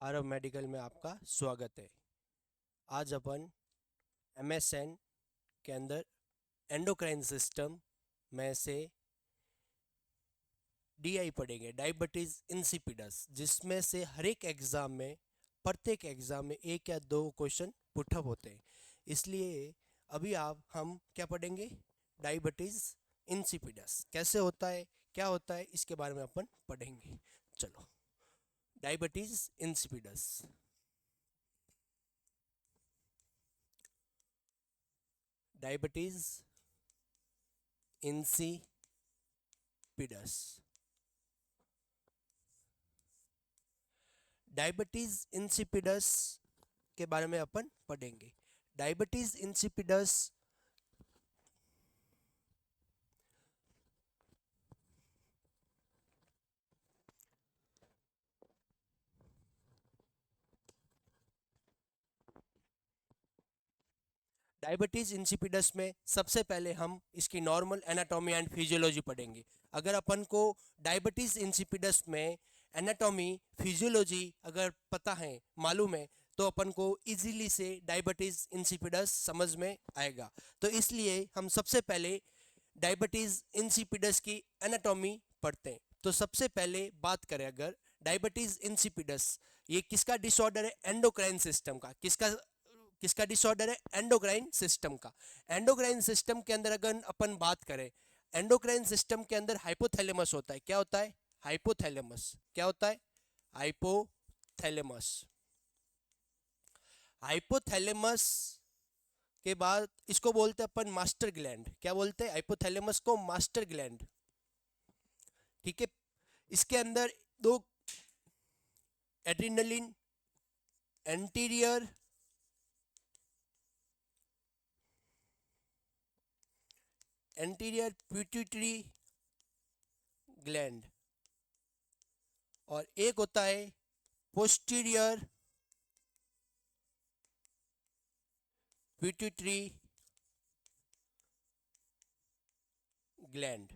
Aarav medical में आपका स्वागत है। आज अपन एमएसएन के अंदर एंडोक्राइन सिस्टम में से डीआई पढ़ेंगे, डायबिटीज इंसिपिडस, जिसमें से हर एक एग्जाम में, प्रत्येक एग्जाम में एक या दो क्वेश्चन पुटअप होते हैं। इसलिए अभी आप हम क्या पढ़ेंगे? डायबिटीज इंसिपिडस कैसे होता है, क्या होता है, इसके बारे में अपन पढ़ेंगे। चलो, diabetes insipidus. Diabetes insipidus. Diabetes insipidus के बारे में अपन पढ़ेंगे। डायबिटीज इंसिपिडस डायबिटीज इंसिपिडस में सबसे पहले हम इसकी नॉर्मल एनाटॉमी एंड फिजियोलॉजी पढ़ेंगे। अगर अपन को डायबिटीज इंसिपिडस में एनाटॉमी फिजियोलॉजी अगर पता है, मालूम है, तो अपन को इजीली से डायबिटीज इंसिपिडस समझ में आएगा। तो इसलिए हम सबसे पहले डायबिटीज इंसिपिडस की एनाटॉमी पढ़ते हैं। तो सबसे पहले बात करें, अगर डायबिटीज इंसिपिडस ये किसका डिसऑर्डर है? एंडोक्राइन सिस्टम का। किसका किसका डिसऑर्डर है? एंडोक्राइन सिस्टम का। एंडोक्राइन सिस्टम के अंदर अगर अपन बात करें, एंडोक्राइन सिस्टम के अंदर हाइपोथैलेमस होता है। क्या होता है? हाइपोथैलेमस। क्या होता है? हाइपोथैलेमस। हाइपोथैलेमस के बाद इसको बोलते हैं अपन मास्टर ग्लैंड। क्या बोलते हैं? हाइपोथैलेमस को मास्टर ग्लैंड। ठीक है। इसके अंदर दो adrenaline, anterior anterior pituitary gland और एक होता है पोस्टीरियर पिट्यूटरी ग्लैंड।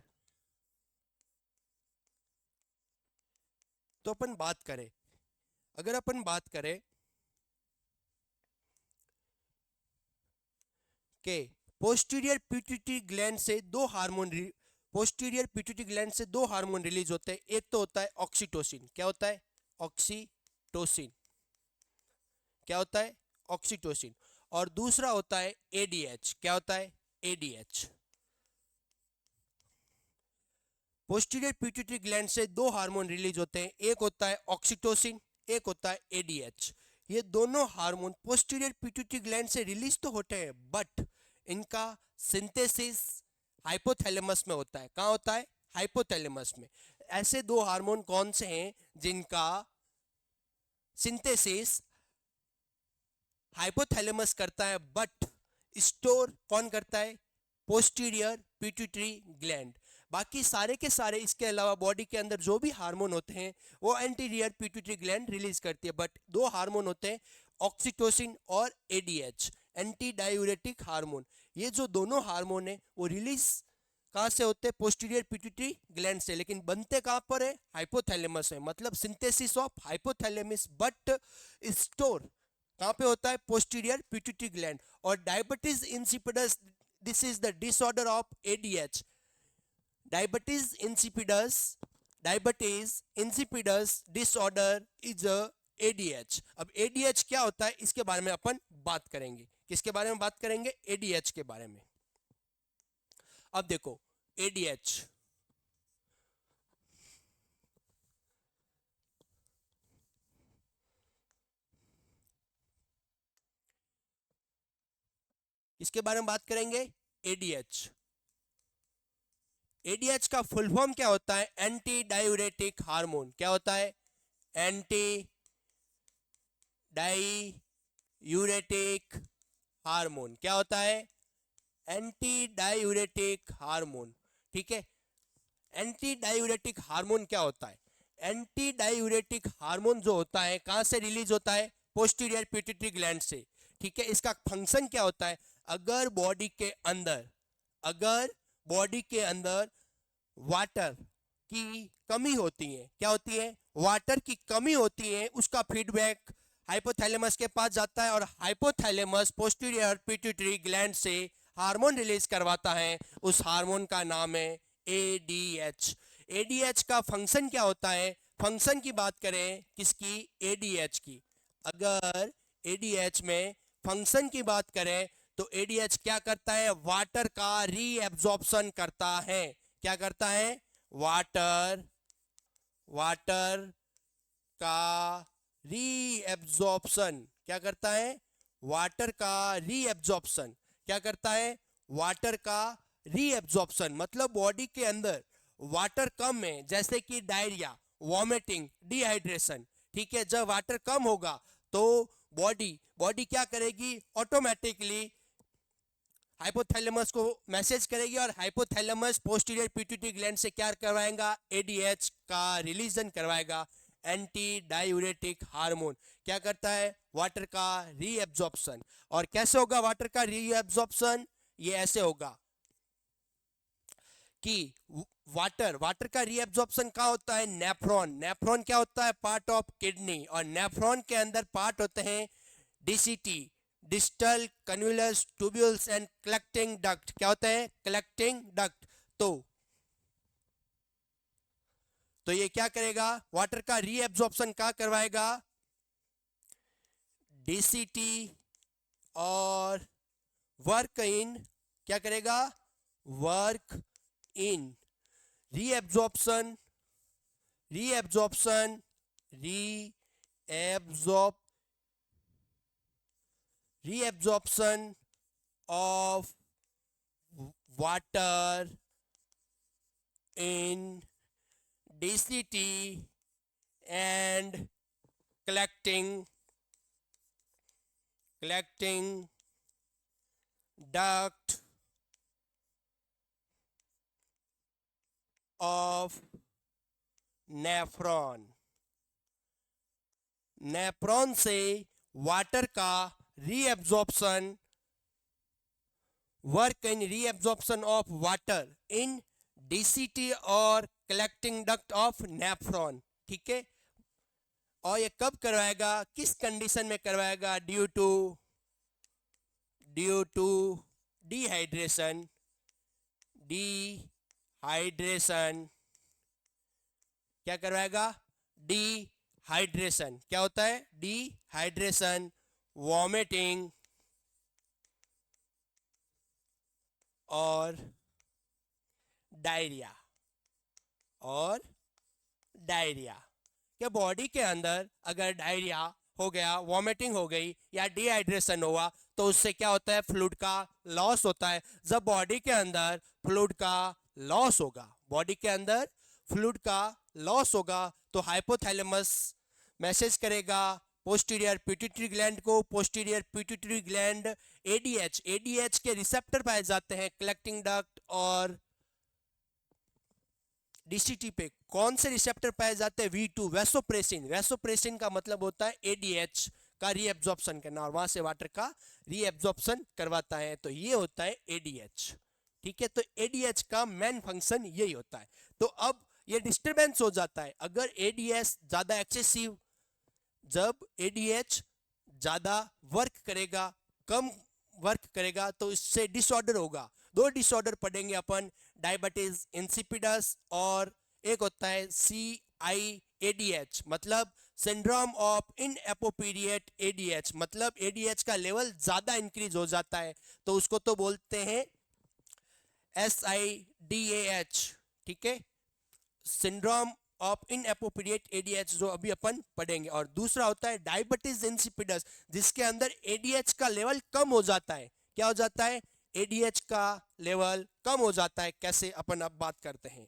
तो अपन बात करें, अगर अपन बात करें कि पोस्टीरियर पिट्यूटरी ग्लैंड से दो हार्मोन पोस्टीरियर पिट्यूटरी ग्लैंड से दो हार्मोन रिलीज होते हैं। एक तो होता है ऑक्सीटोसिन। क्या होता है? ऑक्सीटोसिन। क्या होता है? ऑक्सीटोसिन। और दूसरा होता है एडीएच। क्या होता है? एडीएच। पोस्टीरियर पिट्यूटरी ग्लैंड से दो हार्मोन रिलीज होते हैं, एक होता है ऑक्सीटोसिन, एक होता है एडीएच। ये दोनों हार्मोन पोस्टीरियर पिट्यूटरी ग्लैंड से रिलीज तो होते हैं, बट इनका सिंथेसिस हाइपोथैलेमस में होता है। कहाँ होता है? हाइपोथैलेमस में। ऐसे दो हार्मोन कौन से हैं जिनका सिंथेसिस हाइपोथैलेमस करता है, बट स्टोर कौन करता है? Posterior pituitary gland. बाकी सारे के सारे इसके अलावा बॉडी के अंदर जो भी हार्मोन होते हैं वो एंटीरियर पिट्यूटरी ग्लैंड रिलीज करती है। बट दो हार्मोन होते हैं, ऑक्सीटोसिन और एडीएच, एंटी डायूरेटिक हार्मोन। ये जो दोनों हार्मोन है वो रिलीज कहाँ से होते हैं? पोस्टीरियर पिट्यूटरी ग्लैंड से। लेकिन बनते कहाँ पर है? हाइपोथैलेमस है। मतलब synthesis of hypothalamus, but store कहाँ पे होता है? Posterior pituitary gland. और diabetes insipidus, this is the disorder of ADH. Diabetes insipidus, diabetes insipidus disorder is a ADH. अब एडीएच क्या होता है इसके बारे में अपन बात करेंगे। किसके बारे में बात करेंगे? एडीएच के बारे में। अब देखो, एडीएच इसके बारे में बात करेंगे। एडीएच, एडीएच का फुल फॉर्म क्या होता है? Anti diuretic hormone. क्या होता है? Anti diuretic hormone. क्या होता है? Anti diuretic hormone. ठीक है। एंटी डायूरेटिक हार्मोन क्या होता है? एंटी डायूरेटिक हार्मोन जो होता है कहां से रिलीज होता है? पोस्टीरियर पिट्यूटरी ग्लैंड से। ठीक है। इसका फंक्शन क्या होता है? अगर बॉडी के अंदर, अगर बॉडी के अंदर वाटर की कमी होती है, क्या होती है? वाटर की कमी होती है उसका फीडबैक हाइपोथैलेमस के पास जाता है और हाइपोथैलेमस पोस्टीरियर पिट्यूटरी ग्लैंड से हार्मोन रिलीज करवाता है। उस हार्मोन का नाम है एडीएच। एडीएच का फंक्शन क्या होता है? फंक्शन की बात करें किसकी? एडीएच की। अगर एडीएच में फंक्शन की बात करें तो एडीएच क्या करता है? वाटर का रीएब्जॉर्प्शन करता है। क्या करता है? वाटर का रीएब्जॉर्प्शन। क्या करता है? वाटर का रीएब्जॉर्प्शन। क्या करता है? वाटर का रीएब्जॉर्प्शन। मतलब बॉडी के अंदर वाटर कम है, जैसे कि डायरिया, वॉमिटिंग, डिहाइड्रेशन। ठीक है, जब वाटर कम होगा तो बॉडी बॉडी क्या करेगी? ऑटोमेटिकली हाइपोथैलेमस को मैसेज करेगी और हाइपोथैलेमस पोस्टीरियर पिट्यूटरी ग्लैंड से क्या करवाएगा? एडीएच का रिलीजन करवाएगा, एंटी डायूरेटिक हार्मोन। क्या करता है? वाटर का रीएब्जॉर्प्शन। और कैसे होगा वाटर का रीएब्जॉर्प्शन? ये ऐसे होगा कि वाटर का रीएब्जॉर्प्शन कहाँ होता है? नेफ्रॉन। नेफ्रॉन क्या होता है? Part of kidney. और नेफ्रॉन के अंदर पार्ट होते हैं DCT, distal convoluted tubules and collecting duct. क्या होते हैं? Collecting duct. तो ये क्या करेगा? वाटर का रीएब्जॉर्प्शन कहाँ करवाएगा? डीसीटी। और वर्क इन, क्या करेगा? Work in reabsorption, reabsorption, reabsorb reabsorption of water in DCT and collecting duct of nephron. Nephron से वाटर का reabsorption, work in reabsorption of water in DCT और कलेक्टिंग डक्ट ऑफ नेफ्रॉन। ठीक है, और ये कब करवाएगा? किस कंडीशन में करवाएगा? Due to dehydration. डिहाइड्रेशन क्या करवाएगा? डिहाइड्रेशन। क्या होता है? डिहाइड्रेशन, वॉमिटिंग और डायरिया। और डायरिया क्या बॉडी के अंदर अगर डायरिया हो गया, वॉमिटिंग हो गई या डिहाइड्रेशन हुआ तो उससे क्या होता है? फ्लूइड का लॉस होता है। जब बॉडी के अंदर फ्लूइड का लॉस होगा, बॉडी के अंदर फ्लूइड का लॉस होगा तो हाइपोथैलेमस मैसेज करेगा पोस्टीरियर पिट्यूटरी ग्लैंड को। पोस्टीरियर पिट्यूटरी ग्लैंड एडीएच के रिसेप्टर पाए जाते हैं कलेक्टिंग डक्ट और डीसीटी पे। कौन से रिसेप्टर पाए जाते हैं? V2, vasopressin. वैसोप्रेसिन का मतलब होता है एडीएच का रीएब्जॉर्प्शन करना और वहां से वाटर का रीएब्जॉर्प्शन करवाता है। तो ये होता है एडीएच। ठीक है, तो एडीएच का मेन फंक्शन यही होता है। तो अब ये डिस्टरबेंस हो जाता है अगर एडीएच ज्यादा एक्सेसिव, जब एडीएच ज्यादा वर्क करेगा, कम वर्क करेगा तो इससे डिसऑर्डर होगा। दो डिसऑर्डर पढ़ेंगे अपन, डायबिटीज इंसिपिडस और एक होता है CIADH, मतलब सिंड्रोम ऑफ इनएप्रोप्रिएट एडीएच। मतलब एडीएच का लेवल ज्यादा इंक्रीज हो जाता है तो उसको तो बोलते हैं SIDAH। ठीक है, सिंड्रोम ऑफ इनएप्रोप्रिएट एडीएच जो अभी अपन पढ़ेंगे। और दूसरा होता है डायबिटीज इंसिपिडस, जिसके अंदर एडीएच का लेवल कम हो जाता है। क्या हो जाता है? एडीएच का लेवल कम हो जाता है। कैसे? अपन अब बात करते हैं।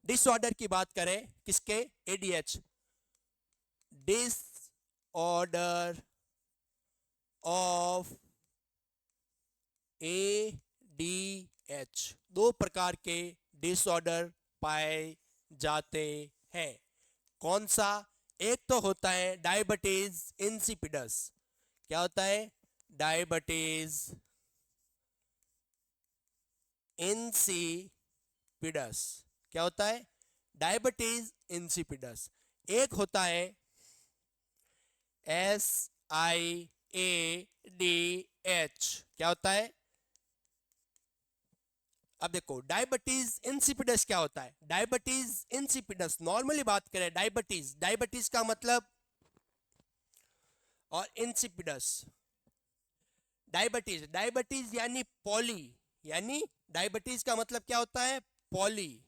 डिसऑर्डर की बात करें किसके? एडीएच। डिसऑर्डर ऑफ एडीएच, दो प्रकार के डिसऑर्डर पाए जाते हैं। कौन सा? एक तो होता है डायबिटीज इंसिपिडस। क्या होता है? Diabetes insipidus. क्या होता है? Diabetes insipidus. एक होता है SIADH, क्या होता है? अब देखो डायबिटीज इंसिपिडस क्या होता है। डायबिटीज इंसिपिडस नॉर्मली बात करें, डायबिटीज, डायबिटीज का मतलब, और इंसिपिडस, डायबिटीज, डायबिटीज यानी पॉली, यानी डायबिटीज का मतलब क्या होता है? पॉली।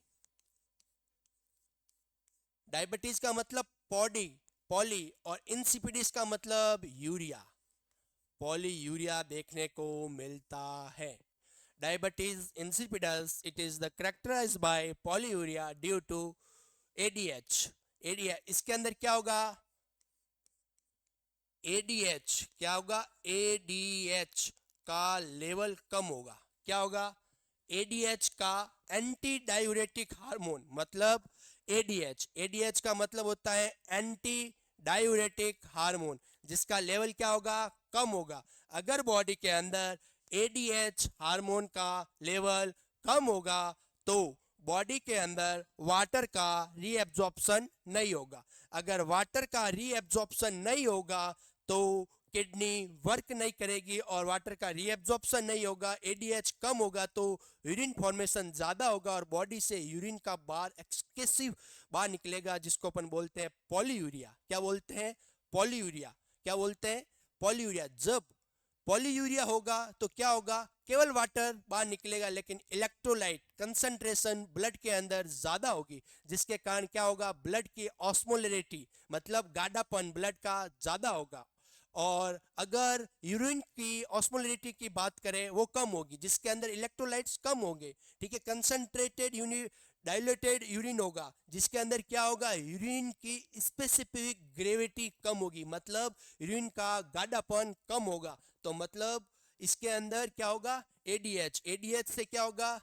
डायबिटीज का मतलब पॉडी, पॉली, और इंसिपिडस का मतलब यूरिया, पॉली यूरिया देखने को मिलता है। Diabetes insipidus, it is the characterized by polyuria due to ADH। ADH इसके अंदर क्या होगा? ADH क्या होगा? ADH का लेवल कम होगा। क्या होगा? ADH का एंटी डायूरेटिक हार्मोन, मतलब ADH, ADH का मतलब होता है एंटी डायूरेटिक हार्मोन, जिसका लेवल क्या होगा? कम होगा। अगर बॉडी के अंदर ADH हार्मोन का लेवल कम होगा तो बॉडी के अंदर वाटर का रीएब्जॉर्प्शन नहीं होगा। अगर वाटर का रीएब्जॉर्प्शन नहीं होगा तो किडनी वर्क नहीं करेगी और वाटर का रीएब्जॉर्प्शन नहीं होगा, ADH कम होगा तो यूरिन फॉर्मेशन ज़्यादा होगा और बॉडी से यूरिन का बार एक्सकेसिव बाहर निकलेगा, जिसको अपन बोलते हैं पॉलीयूरिया। क्या बोलते हैं? पॉलीयूरिया। क्या बोलते हैं? पॉलीयूरिया। जब पॉलीयूरिया होगा तो क्या होगा? केवल वाटर बाहर निकलेगा लेकिन इलेक्ट्रोलाइट कंसंट्रेशन ब्लड के अंदर ज़्यादा होगी, जिसके कारण क्या होगा? ब्लड की ऑस्मोलरिटी, मतलब गाढ़ापन ब्लड का ज़्यादा होगा। और अगर यूरिन की ऑस्मोलरिटी की बात करें वो कम होगी, जिसके अंदर इलेक्ट्रोलाइट्स कम होंगे। ठीक है, कंसंट्रेटेड यूनि डायलेटेड यूरिन होगा, जिसके अंदर क्या होगा? यूरिन की स्पेसिफिक ग्रेविटी कम होगी, मतलब यूरिन का गाढ़ापन कम होगा। तो मतलब इसके अंदर क्या होगा? ADH, ADH से क्या होगा?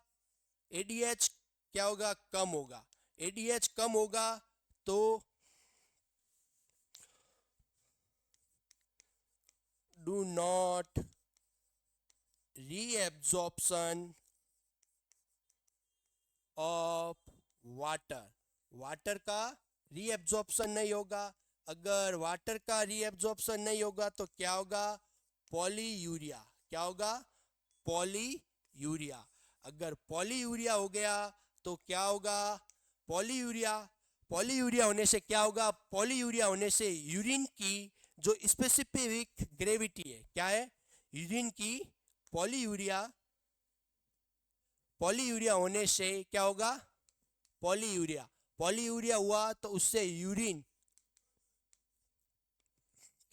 ADH क्या होगा? कम होगा। ADH कम होगा तो do not reabsorption of water, water का रीएब्जॉर्प्शन नहीं होगा। अगर वाटर का रीएब्जॉर्प्शन नहीं होगा तो क्या होगा? पॉलीयूरिया। क्या होगा? पॉलीयूरिया। अगर पॉलीयूरिया हो गया तो क्या होगा? पॉलीयूरिया, पॉलीयूरिया होने से क्या होगा? पॉलीयूरिया होने से यूरिन की जो स्पेसिफिक ग्रेविटी है, क्या है? यूरिन की, पॉलीयूरिया, पॉलीयूरिया होने से क्या होगा? पॉलीयूरिया, पॉलीयूरिया हुआ तो उससे यूरिन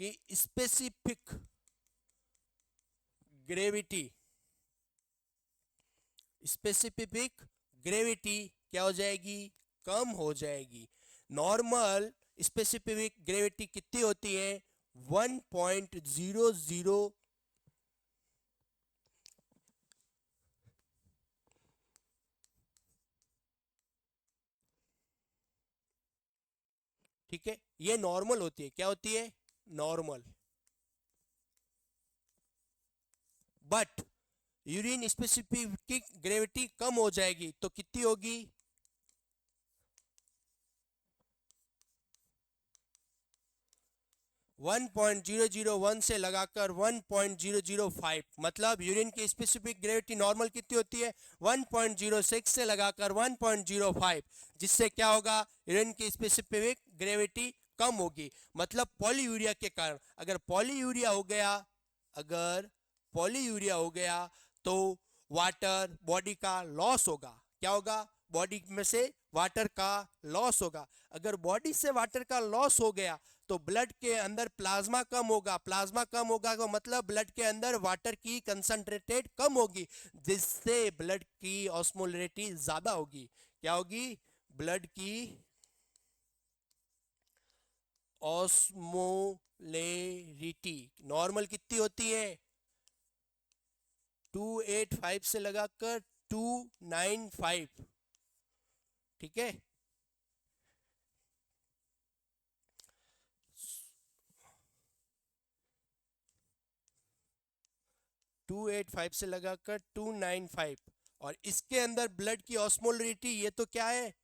की स्पेसिफिक ग्रेविटी, स्पेसिफिक ग्रेविटी क्या हो जाएगी? कम हो जाएगी। नॉर्मल स्पेसिफिक ग्रेविटी कितनी होती है? 1.00, ठीक है, ये नॉर्मल होती है। क्या होती है? Normal. But urine specific gravity कम हो जाएगी तो कितनी होगी? 1.001 से लगाकर 1.005, मतलब यूरिन की स्पेसिफिक ग्रेविटी नॉर्मल कितनी होती है? 1.06 से लगाकर 1.05, जिससे क्या होगा? यूरिन की स्पेसिफिक ग्रेविटी कम होगी, मतलब पॉलीयूरिया के कारण। अगर पॉलीयूरिया हो गया, अगर पॉलीयूरिया हो गया तो वाटर बॉडी का लॉस होगा। क्या होगा? बॉडी में से वाटर का लॉस होगा। अगर बॉडी से वाटर का लॉस हो गया तो ब्लड के अंदर प्लाज्मा कम होगा। प्लाज्मा कम होगा तो मतलब ब्लड के अंदर वाटर की कंसंट्रेटेड कम होगी, जिससे ब्लड की ऑस्मोलरिटी ज्यादा होगी। क्या होगी? ब्लड की ऑस्मोलरिटी नॉर्मल कितनी होती है? 285 से लगाकर 295, ठीक है। 285 से लगाकर 295, और इसके अंदर ब्लड की ऑस्मोलरिटी, ये तो क्या है?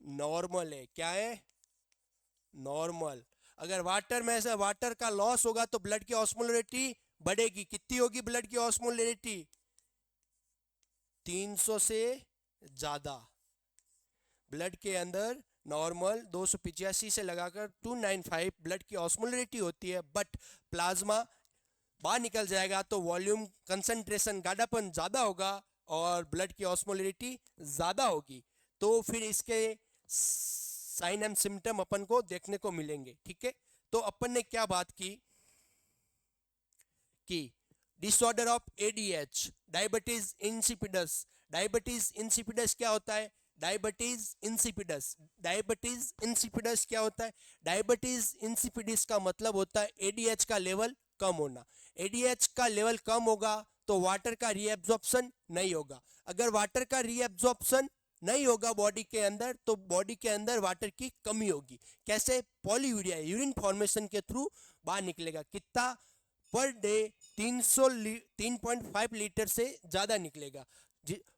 नॉर्मल है। क्या है? नॉर्मल। अगर वाटर में से वाटर का लॉस होगा तो ब्लड की ऑस्मोलरिटी बढ़ेगी। कितनी होगी ब्लड की ऑस्मोलरिटी? 300 से ज्यादा। ब्लड के अंदर नॉर्मल 285 से लगाकर 295 ब्लड की ऑस्मोलरिटी होती है, बट प्लाज्मा बाहर निकल जाएगा तो वॉल्यूम कंसंट्रेशन गाढ़ापन ज़्यादा होगा और ब्लड की ऑस्मोलरिटी ज़्यादा होगी। तो फिर इसके साइन एंड सिम्टम अपन को देखने को मिलेंगे। ठीक है, तो अपन ने क्या बात की disorder of ADH, diabetes insipidus. Diabetes insipidus क्या होता है? डायबिटीज इंसिपिडस, डायबिटीज इंसिपिडस क्या होता है? डायबिटीज इंसिपिडस का मतलब होता है एडीएच का लेवल कम होना। एडीएच का लेवल कम होगा तो वाटर का रीएब्जॉर्प्शन नहीं होगा। अगर वाटर का रीएब्जॉर्प्शन नहीं होगा बॉडी के अंदर तो बॉडी के अंदर वाटर की कमी होगी। कैसे? पॉलीयूरिया, यूरिन फॉर्मेशन के थ्रू बाहर निकलेगा। कितना? पर डे 3.5 लीटर से ज़्यादा निकलेगा।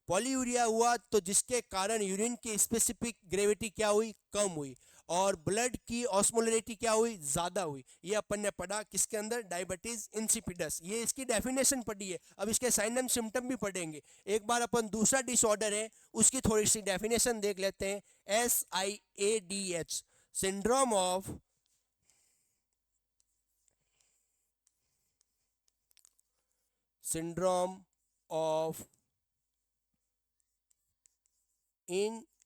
पॉलीयूरिया हुआ तो जिसके कारण यूरिन की स्पेसिफिक ग्रेविटी क्या हुई? कम हुई, और ब्लड की ऑस्मोलरिटी क्या हुई? ज़्यादा हुई। ये अपन ने पढ़ा किसके अंदर? Diabetes insipidus. ये इसकी डेफिनेशन पढ़ी है। अब इसके साइन एंड सिम्टम भी पढ़ेंगे। एक बार अपन दूसरा डिसऑर्डर है उसकी थोड़ी सी डेफिनेशन देख लेते हैं। SIADH, syndrome of inappropriate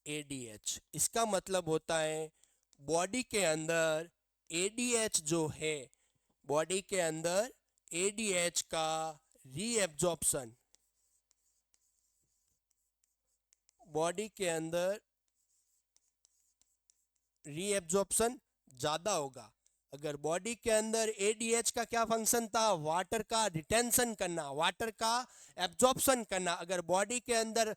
ADH। इसका मतलब होता है बॉडी के अंदर ADH जो है, बॉडी के अंदर ADH का रीएब्जॉर्प्शन, बॉडी के अंदर रीएब्जॉर्प्शन ज़्यादा होगा। अगर बॉडी के अंदर ADH का क्या फंक्शन था? वाटर का रिटेंशन करना, वाटर का एब्जॉर्प्शन करना। अगर बॉडी के अंदर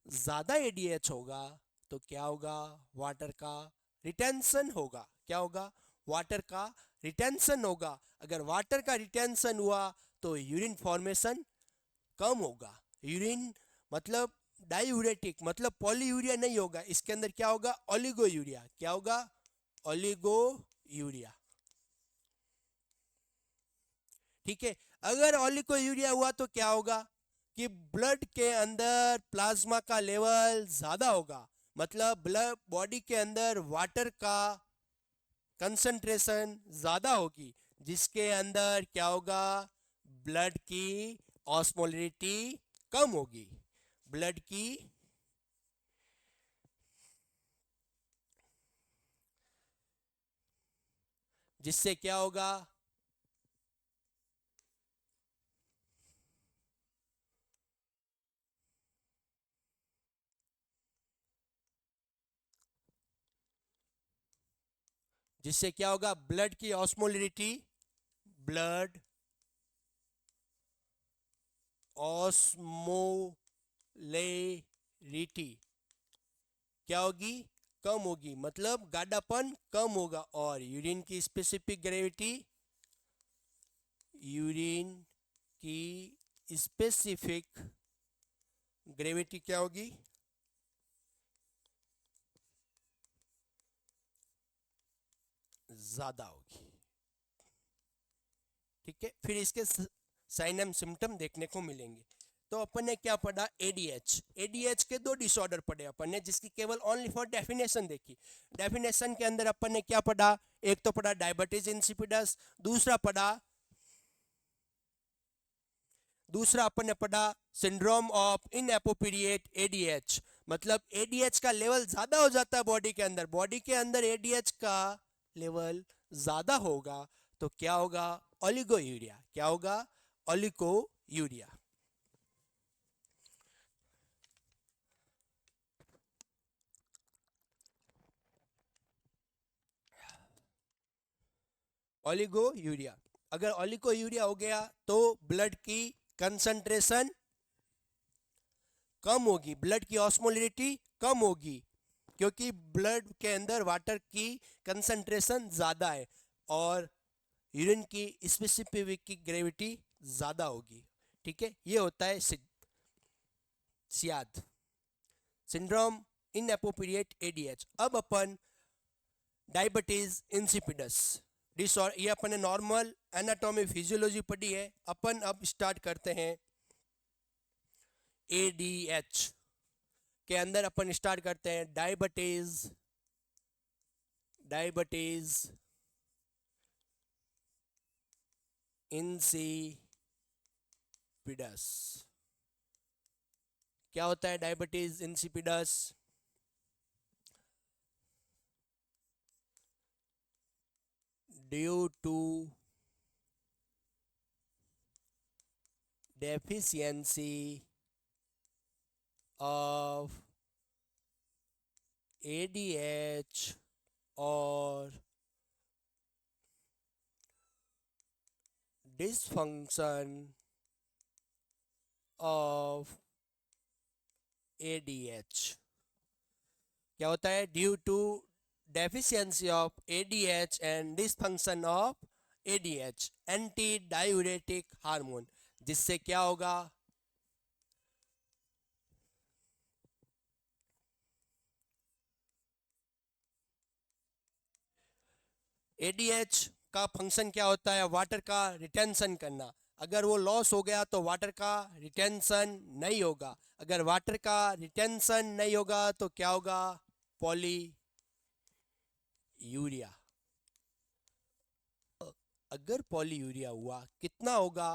ज़्यादा ADH होगा तो क्या होगा? वाटर का रिटेंशन होगा। क्या होगा? वाटर का रिटेंशन होगा। अगर वाटर का रिटेंशन हुआ तो यूरिन फॉर्मेशन कम होगा। यूरिन मतलब डायूरेटिक, मतलब पॉलीयूरिया नहीं होगा। इसके अंदर क्या होगा? ओलिगोयूरिया। क्या होगा? ओलिगोयूरिया। ठीक है, अगर ओलिगोयूरिया हुआ तो क्या होगा कि ब्लड के अंदर प्लाज्मा का लेवल ज़्यादा होगा। मतलब ब्लड बॉडी के अंदर वाटर का कंसंट्रेशन ज़्यादा होगी, जिसके अंदर क्या होगा? ब्लड की ऑस्मोलरिटी कम होगी। ब्लड की जिससे क्या होगा? जिससे क्या होगा? ब्लड की ऑस्मोलरिटी, ब्लड ऑस्मोलरिटी क्या होगी? कम होगी। मतलब गाढ़ापन कम होगा। और यूरिन की स्पेसिफिक ग्रेविटी, यूरिन की स्पेसिफिक ग्रेविटी क्या होगी? ज़्यादा होगी। ठीक है, फिर इसके साइन एंड सिम्टम देखने को मिलेंगे। तो अपन ने क्या पढ़ा? एडीएच। एडीएच के दो डिसऑर्डर पढ़े अपन ने, जिसकी केवल ओनली फॉर डेफिनेशन देखी। डेफिनेशन के अंदर अपन ने क्या पढ़ा? एक तो पढ़ा डायबिटीज इंसिपिडस, दूसरा अपन ने पढ़ा सिंड्रोम ऑफ इनएप्रोप्रिएट एडीएच। मतलब एडीएच का लेवल ज्यादा हो जाता है बॉडी के अंदर। बॉडी के अंदर एडीएच का लेवल ज्यादा होगा तो क्या होगा? ओलिगोयूरिया। क्या होगा? ओलिगोयूरिया। ओलिगोयूरिया। अगर ओलिगोयूरिया हो गया तो ब्लड की कंसंट्रेशन कम होगी, ब्लड की ऑस्मोलरिटी कम होगी, क्योंकि ब्लड के अंदर वाटर की कंसंट्रेशन ज़्यादा है और यूरिन की स्पेसिफिक ग्रेविटी ज़्यादा होगी। ठीक है, ये होता है सियाद सिंड्रोम इन अप्रोप्रिएट एडीएच। अब अपन डायबिटीज इंसिपिडस डिसऑर्डर, ये अपन ने नॉर्मल एनाटॉमी फिजियोलॉजी पढ़ी है। अपन अब स्टार्ट करते हैं एडीएच के अंदर। अपन स्टार्ट करते हैं डायबिटीज इंसिपिडस। क्या होता है diabetes insipidus? Due to deficiency of ADH or dysfunction of ADH। क्या होता है? Due to deficiency of ADH and dysfunction of ADH, anti diuretic hormone, जिससे क्या होगा? ADH का फंक्शन क्या होता है? वाटर का रिटेंशन करना। अगर वो लॉस हो गया तो वाटर का रिटेंशन नहीं होगा। अगर वाटर का रिटेंशन नहीं होगा तो क्या होगा? Poly urea. अगर पॉली यूरिया हुआ, कितना होगा?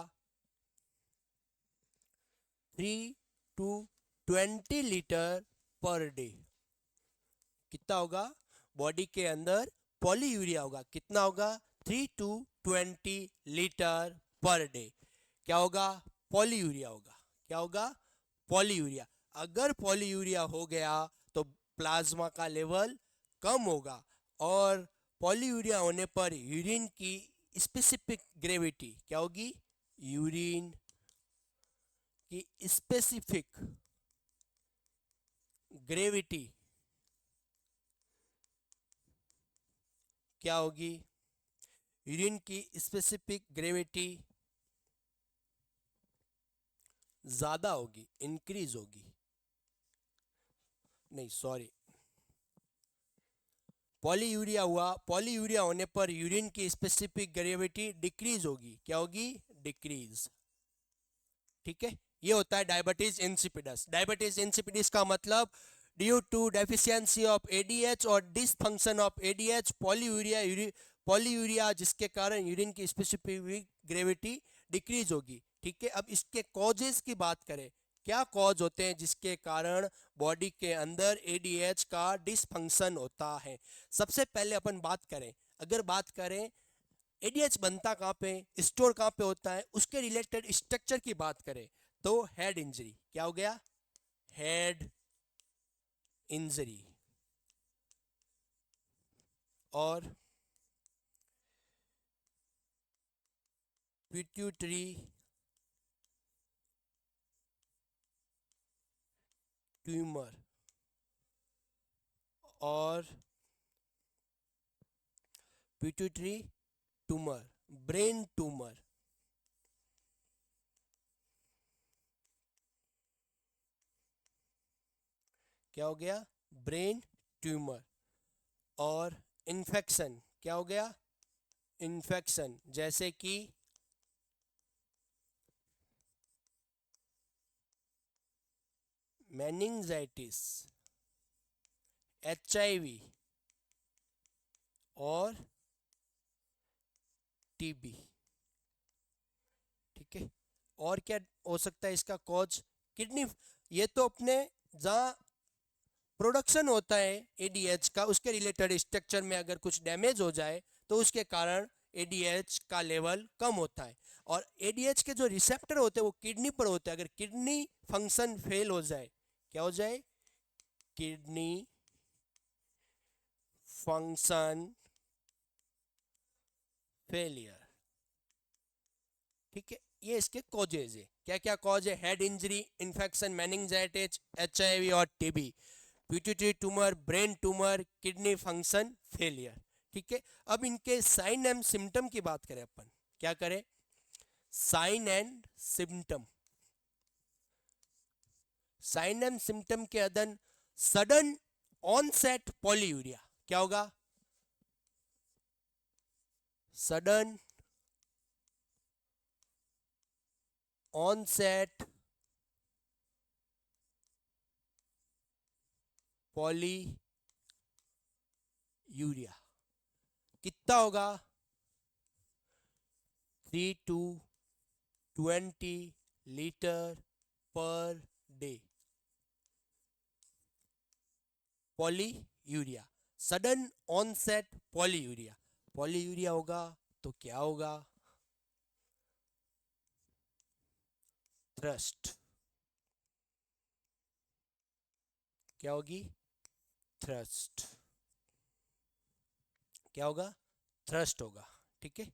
3 to 20 लीटर पर डे। कितना होगा? बॉडी के अंदर पॉली यूरिया होगा, कितना होगा? 3 to 20 लीटर पर डे। क्या होगा? पॉली यूरिया होगा। क्या होगा? Poly urea. अगर पॉली यूरिया हो गया तो प्लाज्मा का लेवल कम होगा, और पॉली यूरिया होने पर यूरिन की स्पेसिफिक ग्रेविटी क्या होगी? यूरिन की स्पेसिफिक ग्रेविटी क्या होगी? यूरिन की स्पेसिफिक ग्रेविटी ज़्यादा होगी, इंक्रीज होगी। नहीं सॉरी, पॉलीयूरिया हुआ, पॉलीयूरिया होने पर यूरिन की स्पेसिफिक ग्रेविटी डिक्रीज होगी। क्या होगी? डिक्रीज। ठीक है, ये होता है डायबिटीज इंसिपिडस। डायबिटीज इंसिपिडस का मतलब due to deficiency of ADH और डिसफंक्शन ऑफ एडीएच, पॉलीयूरिया जिसके कारण यूरिन की स्पेसिफिक ग्रेविटी डिक्रीज होगी। ठीक है, अब इसके कॉजेज की बात करें, क्या कॉज होते हैं जिसके कारण बॉडी के अंदर एडीएच का डिसफंक्शन होता है? सबसे पहले अपन बात करें, अगर बात करें एडीएच बनता कहाँ पे, स्टोर कहाँ पे होता है, उसके रिलेटेड स्ट्रक्चर की बात करें तो हेड इंजरी। क्या हो गया? Head injury. और पिट्यूटरी ट्यूमर और पिट्यूटरी ट्यूमर, ब्रेन ट्यूमर। क्या हो गया? Brain tumour. और इन्फेक्शन, क्या हो गया? इन्फेक्शन, जैसे कि मेनिंजाइटिस, HIV और TB। ठीक है, और क्या हो सकता है इसका कॉज? किडनी, ये तो अपने जहाँ प्रोडक्शन होता है एडीएच का, उसके रिलेटेड स्ट्रक्चर में अगर कुछ डैमेज हो जाए तो उसके कारण एडीएच का लेवल कम होता है। और एडीएच के जो रिसेप्टर होते हैं वो किडनी पर होते हैं। अगर किडनी फंक्शन फेल हो जाए, क्या हो जाए? Kidney function failure. ठीक है, ये इसके कॉजेज है। क्या क्या कॉज है? Head injury, infection, meningitis, HIV और TB, pituitary tumour, brain tumour, kidney function failure. ठीक है, अब इनके साइन एंड सिम्टम की बात करें अपन, क्या करें? Sign and symptom, sign and symptom के अदर सडन ऑनसेट पॉलीयूरिया, क्या होगा? सडन ऑनसेट पॉलीयूरिया कितना होगा? 3 to 20 litre per day polyuria, sudden onset polyuria. Polyuria होगा तो क्या होगा? थ्रस्ट, क्या होगी? थ्रस्ट, क्या होगा? थ्रस्ट होगा। ठीक है,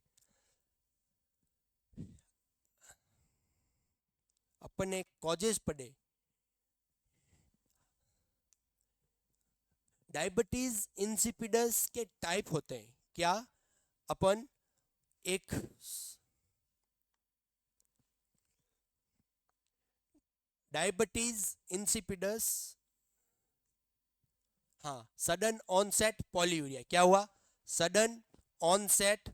अपन एक कॉजेज पढ़े, डायबिटीज इंसिपिडस के टाइप होते हैं क्या? अपन एक डायबिटीज इंसिपिडस, हाँ, सडन ऑनसेट पॉलीयूरिया, क्या हुआ? सडन ऑनसेट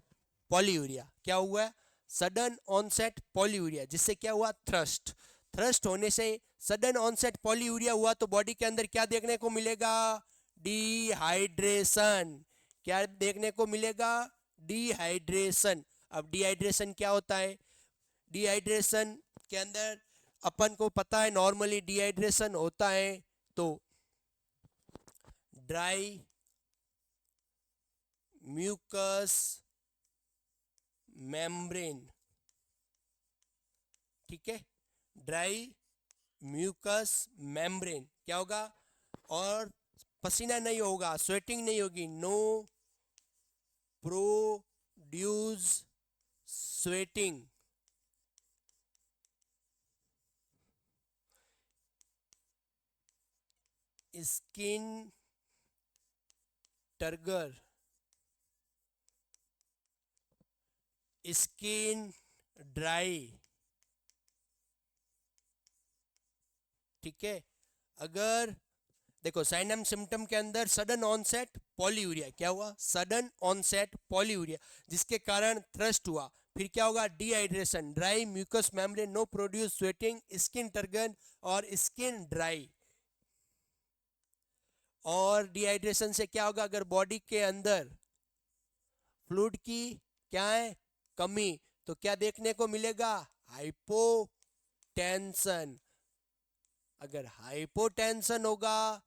पॉलीयूरिया, क्या हुआ? सडन ऑनसेट पॉलीयूरिया, जिससे क्या हुआ? थ्रस्ट, थ्रस्ट होने से सडन ऑनसेट पॉलीयूरिया हुआ तो बॉडी के अंदर क्या देखने को मिलेगा? डिहाइड्रेशन, क्या देखने को मिलेगा? डिहाइड्रेशन। अब डिहाइड्रेशन क्या होता है? डिहाइड्रेशन के अंदर अपन को पता है नॉर्मली डिहाइड्रेशन होता है तो ड्राई म्यूकस मेम्ब्रेन, ठीक है, ड्राई म्यूकस मेम्ब्रेन क्या होगा? और पसीना नहीं होगा, स्वेटिंग नहीं होगी, no produce sweating, skin turgor, skin dry, ठीक है। अगर देखो साइन एंड सिम्टम के अंदर सडन ऑनसेट पॉलीयूरिया, क्या हुआ? सडन ऑनसेट पॉलीयूरिया, जिसके कारण थ्रस्ट हुआ, फिर क्या होगा? Dehydration, dry mucous membrane, no produce sweating, skin turgor और स्किन ड्राई। और डिहाइड्रेशन से क्या होगा? अगर बॉडी के अंदर फ्लूइड की क्या है? कमी, तो क्या देखने को मिलेगा? हाइपोटेंशन। अगर हाइपोटेंशन होगा,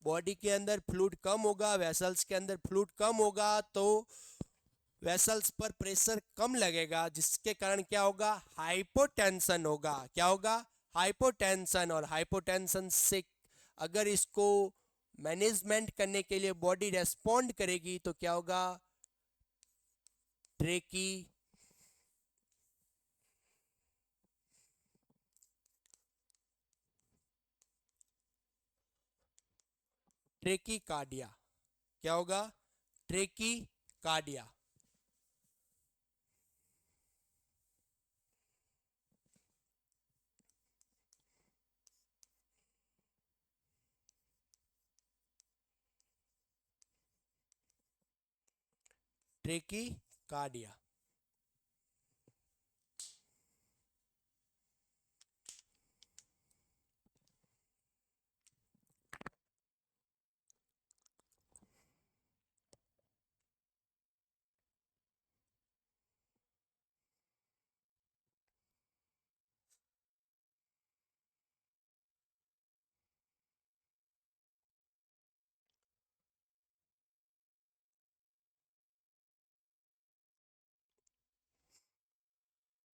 बॉडी के अंदर फ्लूइड कम होगा, वेसल्स के अंदर फ्लूइड कम होगा तो वेसल्स पर प्रेशर कम लगेगा, जिसके कारण क्या होगा? हाइपोटेंशन होगा। क्या होगा? हाइपोटेंशन। और हाइपोटेंशन से अगर इसको मैनेजमेंट करने के लिए बॉडी रेस्पॉन्ड करेगी तो क्या होगा? ट्रेकी ट्रेकीकार्डिया, क्या होगा? ट्रेकीकार्डिया। ट्रेकीकार्डिया,